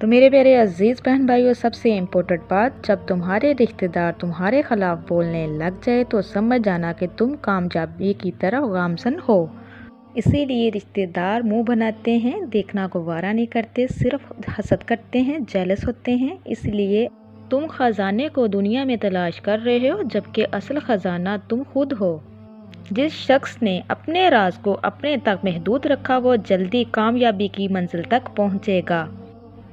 تو میرے پیارے عزیز بہن بھائیوں، سب سے امپورٹنٹ بات، جب تمہارے رشتہ دار تمہارے خلاف بولنے لگ جائے تو سمجھ جانا کہ تم کامیابی کی طرف گامزن ہو۔ اسی لیے رشتہ دار منہ بناتے ہیں، دیکھنا گوارا نہیں کرتے، صرف حسد کرتے ہیں، جیلس ہوتے ہیں۔ اس لیے تم خزانے کو دنیا میں تلاش کر رہے ہو، جبکہ اصل خزانہ تم خود ہو۔ جس شخص نے اپنے راز کو اپنے تک محدود رکھا وہ جلدی کامیابی کی منزل تک پہنچے گا۔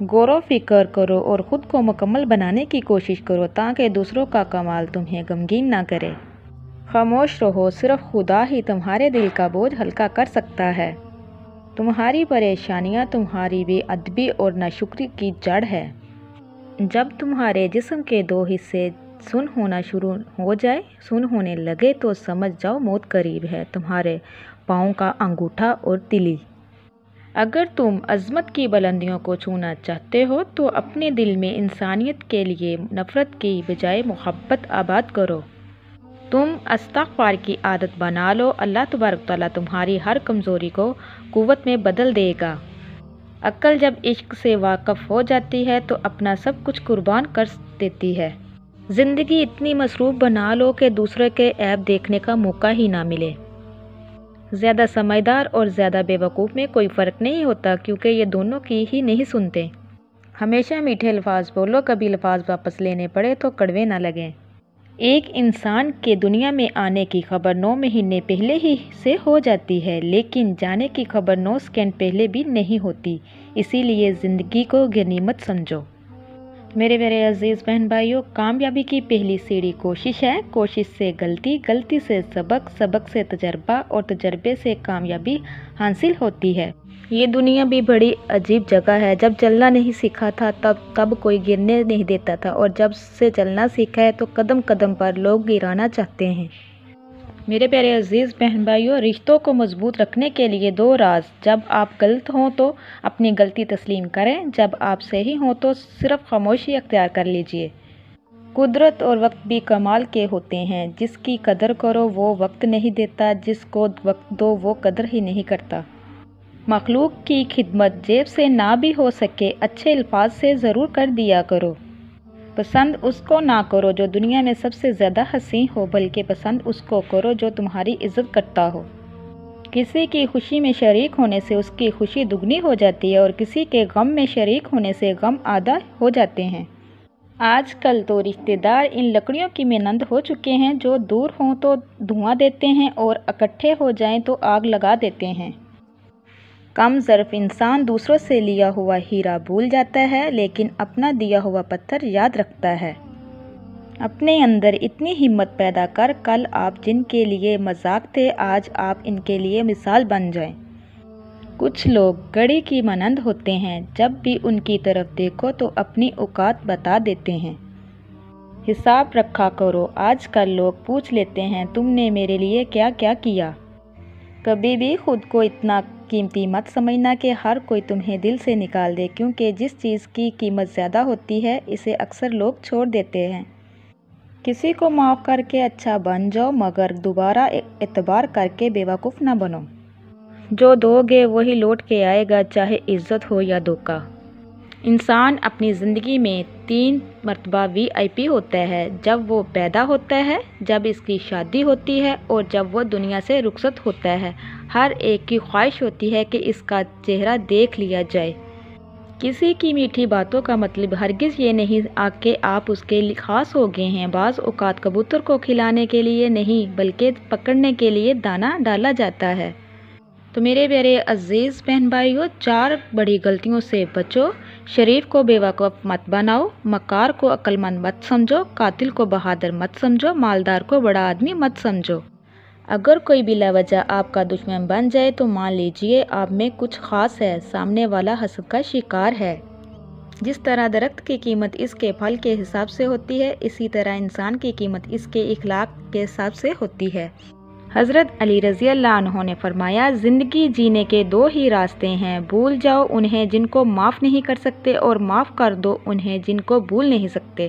غور و فکر کرو اور خود کو مکمل بنانے کی کوشش کرو تاکہ دوسروں کا کمال تمہیں غمگین نہ کرے۔ خاموش رہو، صرف خدا ہی تمہارے دل کا بوجھ ہلکا کر سکتا ہے۔ تمہاری پریشانیاں تمہاری بے ادبی اور ناشکری کی جڑ ہے۔ جب تمہارے جسم کے 2 حصے سن ہونا شروع ہو جائے، سن ہونے لگے تو سمجھ جاؤ موت قریب ہے، تمہارے پاؤں کا انگوٹھا اور تلی۔ اگر تم عظمت کی بلندیوں کو چھونا چاہتے ہو تو اپنے دل میں انسانیت کے لیے نفرت کی بجائے محبت آباد کرو۔ تم استغفار کی عادت بنا لو، اللہ تبارک و تعالیٰ تمہاری ہر کمزوری کو قوت میں بدل دے گا۔ عقل جب عشق سے واقف ہو جاتی ہے تو اپنا سب کچھ قربان کر دیتی ہے۔ زندگی اتنی مصروف بنا لو کہ دوسرے کے عیب دیکھنے کا موقع ہی نہ ملے۔ زیادہ سمجھدار اور زیادہ بے وقوف میں کوئی فرق نہیں ہوتا، کیونکہ یہ دونوں کی ہی نہیں سنتے۔ ہمیشہ میٹھے الفاظ بولو، کبھی الفاظ واپس لینے پڑے تو کڑوے نہ لگیں۔ ایک انسان کے دنیا میں آنے کی خبر 9 مہینے پہلے ہی سے ہو جاتی ہے، لیکن جانے کی خبر 9 سیکنڈ پہلے بھی نہیں ہوتی۔ اسی لیے زندگی کو غنیمت سمجھو۔ میرے پیارے عزیز بہن بھائیوں، کامیابی کی پہلی سیڑھی کوشش ہے، کوشش سے غلطی، غلطی سے سبق، سبق سے تجربہ اور تجربے سے کامیابی حاصل ہوتی ہے۔ یہ دنیا بھی بڑی عجیب جگہ ہے۔ جب چلنا نہیں سیکھا تھا تب کوئی گرنے نہیں دیتا تھا، اور جب سے چلنا سیکھا ہے تو قدم قدم پر لوگ گرانا چاہتے ہیں۔ میرے پیارے عزیز بہن بھائیوں، رشتوں کو مضبوط رکھنے کے لیے 2 راز: جب آپ غلط ہوں تو اپنی غلطی تسلیم کریں، جب آپ صحیح ہوں تو صرف خاموشی اختیار کر لیجئے۔ قدرت اور وقت بھی کمال کے ہوتے ہیں، جس کی قدر کرو وہ وقت نہیں دیتا، جس کو وقت دو وہ قدر ہی نہیں کرتا۔ مخلوق کی خدمت جیب سے نہ بھی ہو سکے، اچھے الفاظ سے ضرور کر دیا کرو۔ پسند اس کو نہ کرو جو دنیا میں سب سے زیادہ حسین ہو، بلکہ پسند اس کو کرو جو تمہاری عزت کرتا ہو۔ کسی کی خوشی میں شریک ہونے سے اس کی خوشی دگنی ہو جاتی ہے، اور کسی کے غم میں شریک ہونے سے غم آدھا ہو جاتے ہیں۔ آج کل تو رشتہ دار ان لکڑیوں کی مانند ہو چکے ہیں، جو دور ہوں تو دھواں دیتے ہیں اور اکٹھے ہو جائیں تو آگ لگا دیتے ہیں۔ کم ظرف انسان دوسروں سے لیا ہوا ہیرا بھول جاتا ہے، لیکن اپنا دیا ہوا پتھر یاد رکھتا ہے۔ اپنے اندر اتنی ہمت پیدا کر، کل آپ جن کے لیے مذاق تھے آج آپ ان کے لیے مثال بن جائیں۔ کچھ لوگ گھڑی کی مانند ہوتے ہیں، جب بھی ان کی طرف دیکھو تو اپنی اوقات بتا دیتے ہیں۔ حساب رکھا کرو، آج کل لوگ پوچھ لیتے ہیں تم نے میرے لیے کیا کیا کیا۔ کبھی بھی خود کو اتنا قیمتی مت سمجھنا کہ ہر کوئی تمہیں دل سے نکال دے، کیونکہ جس چیز کی قیمت زیادہ ہوتی ہے اسے اکثر لوگ چھوڑ دیتے ہیں۔ کسی کو معاف کر کے اچھا بن جاؤ، مگر دوبارہ اعتبار کر کے بے وقوف نہ بنو۔ جو دو گے وہی لوٹ کے آئے گا، چاہے عزت ہو یا دھوکہ۔ انسان اپنی زندگی میں 3 مرتبہ VIP ہوتا ہے: جب وہ پیدا ہوتا ہے، جب اس کی شادی ہوتی ہے، اور جب وہ دنیا سے رخصت ہوتا ہے۔ ہر ایک کی خواہش ہوتی ہے کہ اس کا چہرہ دیکھ لیا جائے۔ کسی کی میٹھی باتوں کا مطلب ہرگز یہ نہیں کہ آپ اس کے خاص ہو گئے ہیں۔ بعض اوقات کبوتر کو کھلانے کے لیے نہیں بلکہ پکڑنے کے لیے دانہ ڈالا جاتا ہے۔ تو میرے پیارے عزیز بہن بھائیوں، 4 بڑی غلطیوں سے بچو۔ شریف کو بے وقوف مت بناؤ، مکار کو عقل مند مت سمجھو، قاتل کو بہادر مت سمجھو، مالدار کو بڑا آدمی مت سمجھو۔ اگر کوئی بلا وجہ آپ کا دشمن بن جائے تو مان لیجئے آپ میں کچھ خاص ہے، سامنے والا حسد کا شکار ہے۔ جس طرح درخت کی قیمت اس کے پھل کے حساب سے ہوتی ہے، اسی طرح انسان کی قیمت اس کے اخلاق کے حساب سے ہوتی ہے۔ حضرت علی رضی اللہ عنہ نے فرمایا، زندگی جینے کے 2 ہی راستے ہیں: بھول جاؤ انہیں جن کو معاف نہیں کر سکتے، اور معاف کر دو انہیں جن کو بھول نہیں سکتے۔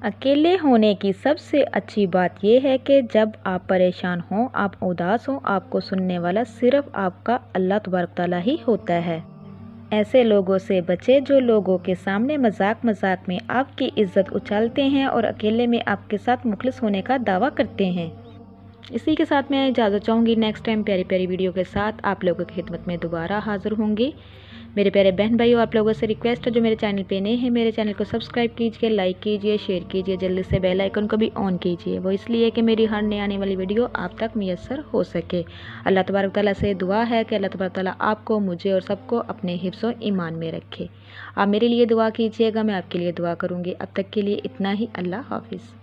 اکیلے ہونے کی سب سے اچھی بات یہ ہے کہ جب آپ پریشان ہوں، آپ اداس ہوں، آپ کو سننے والا صرف آپ کا اللہ تبارک تعالیٰ ہی ہوتا ہے۔ ایسے لوگوں سے بچیں جو لوگوں کے سامنے مذاق میں آپ کی عزت اچھالتے ہیں اور اکیلے میں آپ کے ساتھ مخلص ہونے کا دعویٰ کرتے ہیں۔ اسی کے ساتھ میں اجازت چاہوں گی، نیکسٹ ٹائم پیاری پیاری ویڈیو کے ساتھ آپ لوگوں کی خدمت میں دوبارہ حاضر ہوں گی۔ میرے پیارے بہن بھائیو، آپ لوگوں سے ریکویسٹ ہے جو میرے چینل پہ نئے ہیں میرے چینل کو سبسکرائب کیجئے، لائک کیجئے، شیئر کیجئے، جلدی سے بیل آئیکن کو بھی آن کیجئے، وہ اس لیے کہ میری ہر نئی آنے والی ویڈیو آپ تک میسر ہو سکے۔ اللہ تبارک تعالیٰ سے دعا ہے کہ اللہ تبارک تعالیٰ آپ کو، مجھے اور سب کو اپنے حفظ و ایمان میں رکھے۔ آپ میرے لیے دعا کیجئے گا، میں آپ کے لیے دعا کروں گی۔ اب تک کے لیے اتنا ہی، اللہ حافظ۔